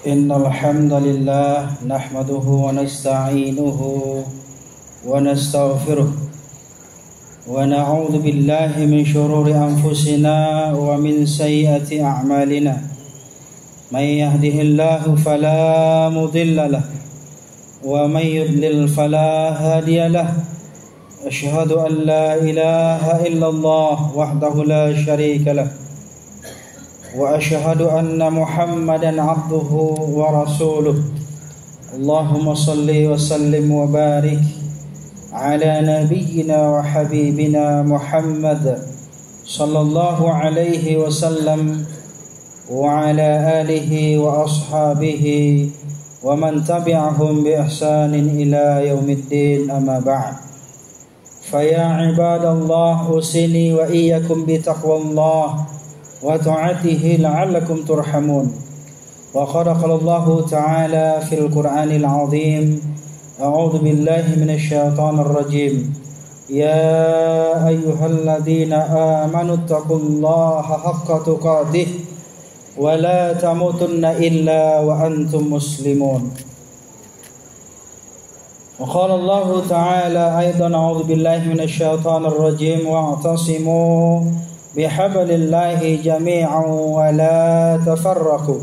Innal hamdalillah nahmaduhu wa nasta'inuhu wa nastaghfiruh wa na'udzu billahi min shururi anfusina wa min sayyiati a'malina. May yahdihillahu fala mudilla lahu wa may yudlil fala hadiya lahu. Asyhadu an la ilaha illallah wahdahu la syarika lahu wa asyhadu anna Muhammadan abduhu wa rasuluh. Allahumma salli wa sallim wa barik ala nabiyyina wa habibina Muhammad sallallahu alaihi wasallam wa ala alihi wa ashabihi wa man tabi'ahum bi ihsanin ila yaumiddin, amma ba'd. Fa ya ibadallah, usini wa iyyakum bi taqwallah wa ta'atihi la'allakum turhamun. Wa qala Allahu ta'ala fil Qur'anil 'azim, a'udzu billahi minasy syaithanir rajim. Ya ayyuhalladzina amanu taqullaha haqqa tuqatih wa la tamutunna illa wa antum muslimun. Wa qala Allahu ta'ala aidan, a'udzu billahi minasy syaithanir rajim, wa'tasimu bihablillahi jami'an wa la tafarraqu.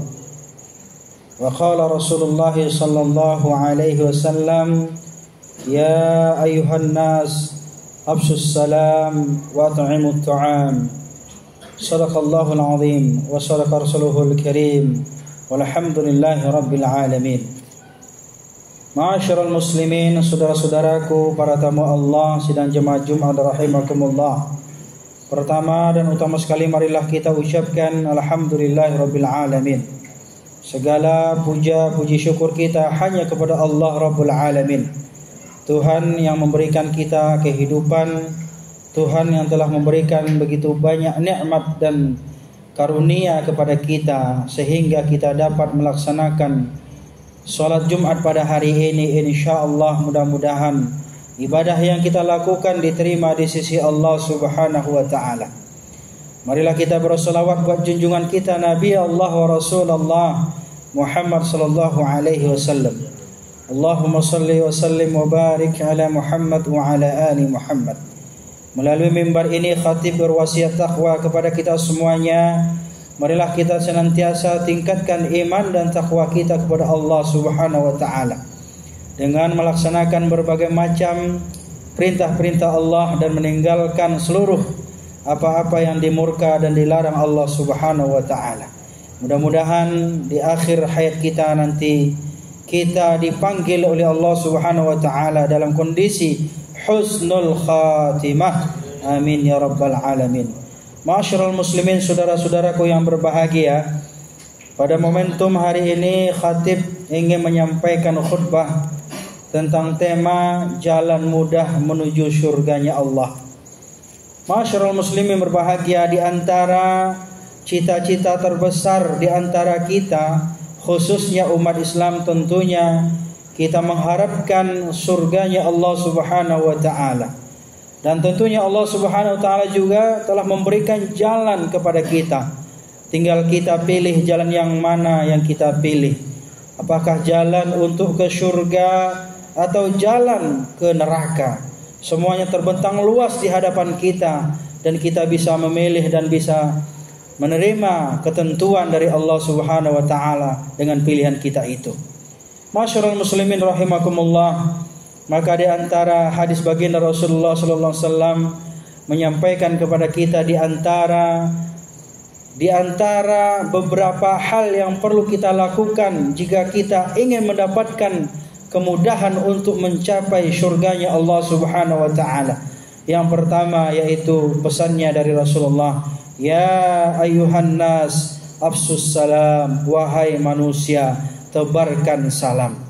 Wa qala Rasulullah sallallahu alaihi wasallam, ya ayyuhan nas absus salam wa at'imut ta'am. Sadaqallahul azim wa sadaqa rasuluhul karim walhamdulillahi rabbil alamin. Ma'asyiral muslimin, saudara-saudaraku, para tamu Allah sidang jemaah Jumat rahimakumullah. Pertama dan utama sekali, marilah kita ucapkan alhamdulillahirabbil alamin. Segala puja puji syukur kita hanya kepada Allah Rabbul Alamin, Tuhan yang memberikan kita kehidupan, Tuhan yang telah memberikan begitu banyak nikmat dan karunia kepada kita sehingga kita dapat melaksanakan salat Jumat pada hari ini. Insyaallah mudah-mudahan ibadah yang kita lakukan diterima di sisi Allah Subhanahu wa taala. Marilah kita bersolawat buat junjungan kita Nabi Allah wa Rasulullah Muhammad sallallahu alaihi wasallam. Allahumma salli wa sallim wa barik ala Muhammad wa ala ali Muhammad. Melalui mimbar ini khatib berwasiat takwa kepada kita semuanya. Marilah kita senantiasa tingkatkan iman dan takwa kita kepada Allah Subhanahu wa taala dengan melaksanakan berbagai macam perintah-perintah Allah dan meninggalkan seluruh apa-apa yang dimurka dan dilarang Allah Subhanahu wa taala. Mudah-mudahan di akhir hayat kita nanti kita dipanggil oleh Allah Subhanahu wa taala dalam kondisi husnul khatimah. Amin ya rabbal alamin. Ma'asyiral muslimin, saudara-saudaraku yang berbahagia, pada momentum hari ini khatib ingin menyampaikan khutbah tentang tema jalan mudah menuju surganya Allah. Ma'asyiral muslimin berbahagia, di antara cita-cita terbesar di antara kita, khususnya umat Islam, tentunya kita mengharapkan surganya Allah Subhanahu wa taala. Dan tentunya Allah Subhanahu wa taala juga telah memberikan jalan kepada kita. Tinggal kita pilih jalan yang mana yang kita pilih. Apakah jalan untuk ke surga atau jalan ke neraka? Semuanya terbentang luas di hadapan kita dan kita bisa memilih dan bisa menerima ketentuan dari Allah Subhanahu wa taala dengan pilihan kita itu. Masyarul muslimin rahimakumullah, maka di antara hadis baginda Rasulullah sallallahu alaihi wasallam menyampaikan kepada kita di antara beberapa hal yang perlu kita lakukan jika kita ingin mendapatkan kemudahan untuk mencapai surganya Allah Subhanahu wa taala. Yang pertama yaitu pesannya dari Rasulullah, ya ayyuhan nas afsus salam, wahai manusia, tebarkan salam.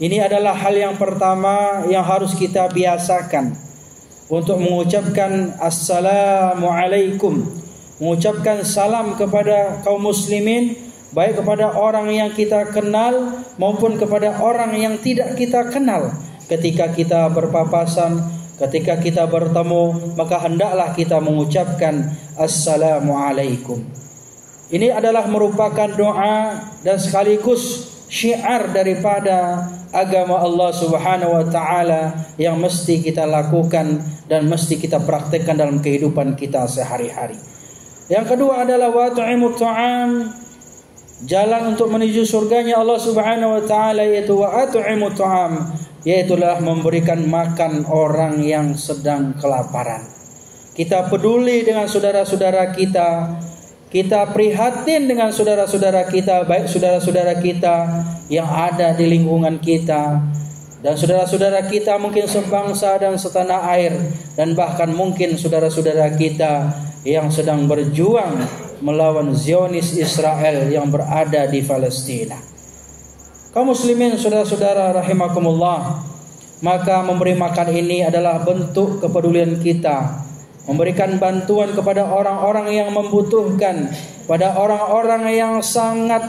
Ini adalah hal yang pertama yang harus kita biasakan, untuk mengucapkan assalamualaikum, mengucapkan salam kepada kaum muslimin, baik kepada orang yang kita kenal maupun kepada orang yang tidak kita kenal. Ketika kita berpapasan, ketika kita bertemu, maka hendaklah kita mengucapkan Assalamualaikum. Ini adalah merupakan doa dan sekaligus syiar daripada agama Allah Subhanahu wa taala yang mesti kita lakukan dan mesti kita praktekkan dalam kehidupan kita sehari-hari. Yang kedua adalah wa tu'imut ta'am, jalan untuk menuju surganya Allah Subhanahu wa taala, yaitu wa at'imut ta'am, yaitu adalah memberikan makan orang yang sedang kelaparan. Kita peduli dengan saudara-saudara kita, kita prihatin dengan saudara-saudara kita, baik saudara-saudara kita yang ada di lingkungan kita dan saudara-saudara kita mungkin sebangsa dan setanah air, dan bahkan mungkin saudara-saudara kita yang sedang berjuang melawan Zionis Israel yang berada di Palestina. Kaum muslimin saudara-saudara rahimakumullah, maka memberi makan ini adalah bentuk kepedulian kita, memberikan bantuan kepada orang-orang yang membutuhkan, pada orang-orang yang sangat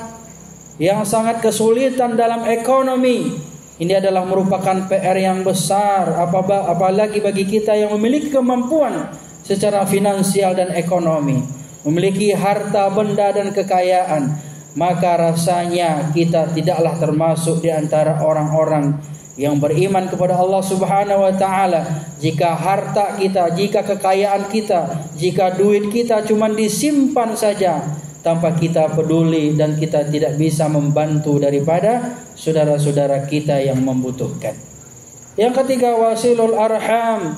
kesulitan dalam ekonomi. Ini adalah merupakan PR yang besar, apalagi bagi kita yang memiliki kemampuan secara finansial dan ekonomi, memiliki harta benda dan kekayaan. Maka rasanya kita tidaklah termasuk di antara orang-orang yang beriman kepada Allah Subhanahu wa taala jika harta kita, jika kekayaan kita, jika duit kita cuma disimpan saja tanpa kita peduli dan kita tidak bisa membantu daripada saudara-saudara kita yang membutuhkan. Yang ketiga, wasilul arham,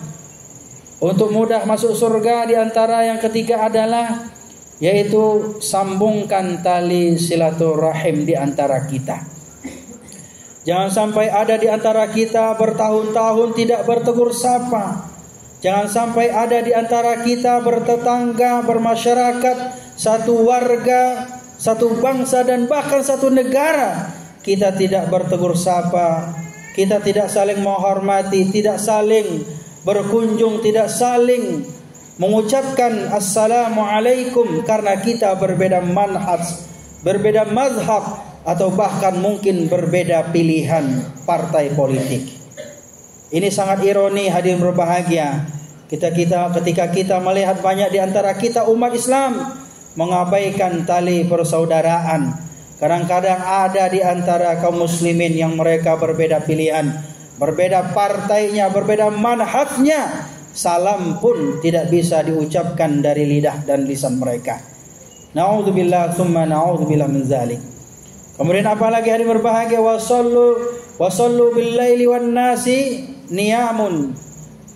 untuk mudah masuk surga. Di antara yang ketiga adalah yaitu sambungkan tali silaturahim di antara kita. Jangan sampai ada di antara kita bertahun-tahun tidak bertegur sapa. Jangan sampai ada di antara kita bertetangga, bermasyarakat, satu warga, satu bangsa dan bahkan satu negara, kita tidak bertegur sapa, kita tidak saling menghormati, tidak saling berkunjung, tidak saling mengucapkan Assalamualaikum karena kita berbeda manhaj, berbeda mazhab, atau bahkan mungkin berbeda pilihan partai politik. Ini sangat ironi hadirin berbahagia. Ketika kita melihat banyak di antara kita umat Islam mengabaikan tali persaudaraan. Kadang-kadang ada di antara kaum muslimin yang mereka berbeda pilihan, berbeda partainya, berbeda manhajnya. Salam pun tidak bisa diucapkan dari lidah dan lisan mereka. Na'udzubillah tsumma na'udzubillah min dzalik. Kemudian apalagi hari berbahagia, wasallu bil laili wan nasi niyamun,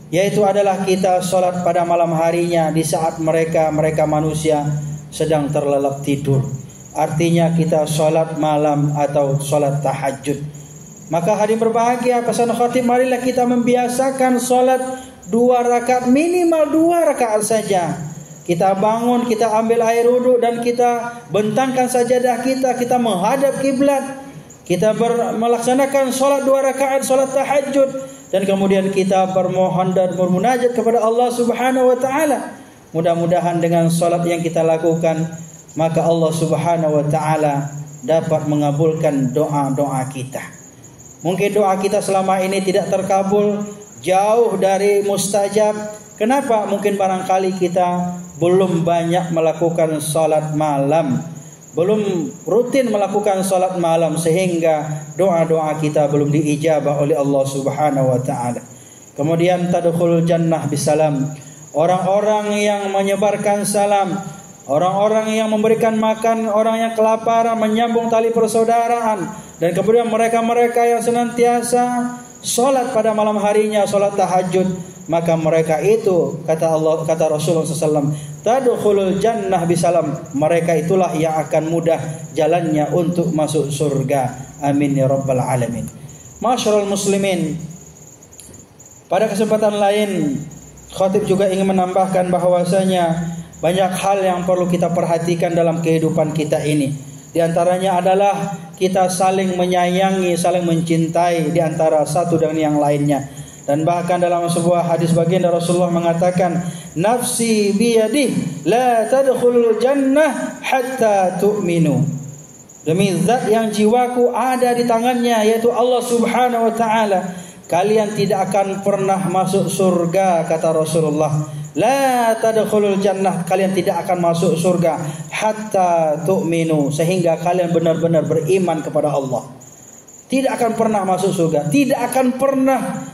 yaitu adalah kita salat pada malam harinya di saat mereka manusia sedang terlelap tidur. Artinya kita salat malam atau salat tahajud. Maka hari berbahagia, pesan khatib, marilah kita membiasakan salat 2 rakaat, minimal 2 rakaat saja. Kita bangun, kita ambil air wudhu dan kita bentangkan sajadah kita menghadap kiblat. Kita melaksanakan salat 2 rakaat, salat tahajud, dan kemudian kita bermohon dan bermunajat kepada Allah Subhanahu wa taala. Mudah-mudahan dengan salat yang kita lakukan, maka Allah Subhanahu wa taala dapat mengabulkan doa-doa kita. Mungkin doa kita selama ini tidak terkabul, jauh dari mustajab. Kenapa? Mungkin barangkali kita belum banyak melakukan salat malam, belum rutin melakukan salat malam, sehingga doa-doa kita belum diijabah oleh Allah Subhanahu wa taala. Kemudian tadkhulul jannah bisalam, orang-orang yang menyebarkan salam, orang-orang yang memberikan makan orang yang kelaparan, menyambung tali persaudaraan, dan kemudian mereka-mereka yang senantiasa salat pada malam harinya, salat tahajud, maka mereka itu, kata Rasulullah SAW, tadkhulul jannah bisalam, mereka itulah yang akan mudah jalannya untuk masuk surga. Amin ya rabbal alamin. Masyarul muslimin, pada kesempatan lain khatib juga ingin menambahkan bahwasanya banyak hal yang perlu kita perhatikan dalam kehidupan kita ini. Di antaranya adalah kita saling menyayangi, saling mencintai di antara satu dan yang lainnya. Dan bahkan dalam sebuah hadis baginda Rasulullah mengatakan, nafsi biyadih la tadkhulul jannah hatta tu'minu. Demi zat yang jiwaku ada di tangannya, yaitu Allah Subhanahu wa taala, kalian tidak akan pernah masuk surga, kata Rasulullah. La tadkhulul jannah, kalian tidak akan masuk surga hatta tu'minu, sehingga kalian benar-benar beriman kepada Allah. Tidak akan pernah masuk surga, tidak akan pernah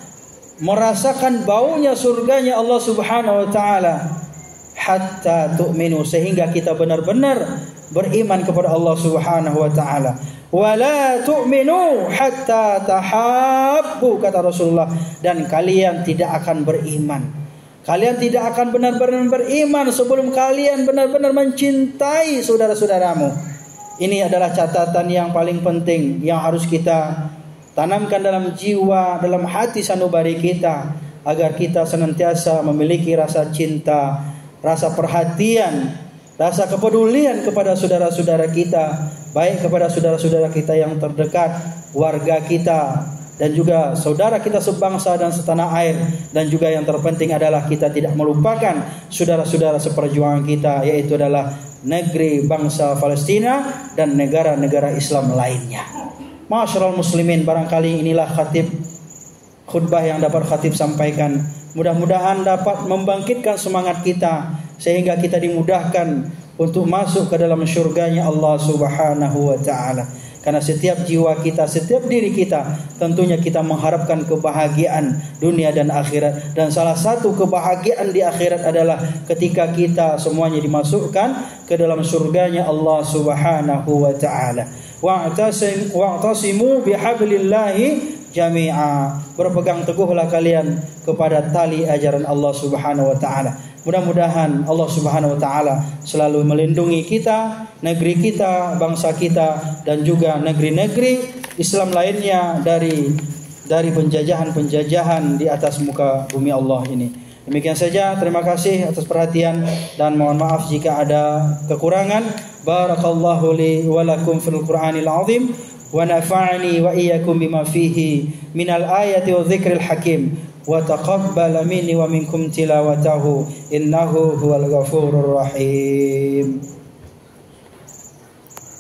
merasakan baunya surganya Allah Subhanahu wa taala hatta tu'minu, sehingga kita benar-benar beriman kepada Allah Subhanahu wa taala. Wala tu'minu hatta tahabbu, kata Rasulullah, dan kalian tidak akan beriman. Kalian tidak akan benar-benar beriman sebelum kalian benar-benar mencintai saudara-saudaramu. Ini adalah catatan yang paling penting yang harus kita tanamkan dalam jiwa, dalam hati sanubari kita, agar kita senantiasa memiliki rasa cinta, rasa perhatian, rasa kepedulian kepada saudara-saudara kita, baik kepada saudara-saudara kita yang terdekat, warga kita, dan juga saudara kita sebangsa dan setanah air. Dan juga yang terpenting adalah kita tidak melupakan saudara-saudara seperjuangan kita, yaitu adalah negeri bangsa Palestina dan negara-negara Islam lainnya. Ma'asyiral muslimin, barangkali inilah khutbah yang dapat khatib sampaikan. Mudah-mudahan dapat membangkitkan semangat kita, sehingga kita dimudahkan untuk masuk ke dalam syurganya Allah Subhanahu wa ta'ala. Karena setiap jiwa kita, setiap diri kita, tentunya kita mengharapkan kebahagiaan dunia dan akhirat. Dan salah satu kebahagiaan di akhirat adalah ketika kita semuanya dimasukkan ke dalam surganya Allah Subhanahu wa ta'ala. Wa'tasimu bihablillahi jami'a. Berpegang teguhlah kalian kepada tali ajaran Allah Subhanahu wa ta'ala. Mudah-mudahan Allah Subhanahu wa ta'ala selalu melindungi kita, negeri kita, bangsa kita, dan juga negeri-negeri Islam lainnya dari penjajahan-penjajahan di atas muka bumi Allah ini. Demikian saja, terima kasih atas perhatian dan mohon maaf jika ada kekurangan. Barakallahu li wa lakum fil Qur'anil azim wa nafa'ani wa iyyakum bima fihi minal ayati wa dzikril hakim. Wa taqabbal minni wa minkum tilawatahu innahu huwal ghafurur rahim.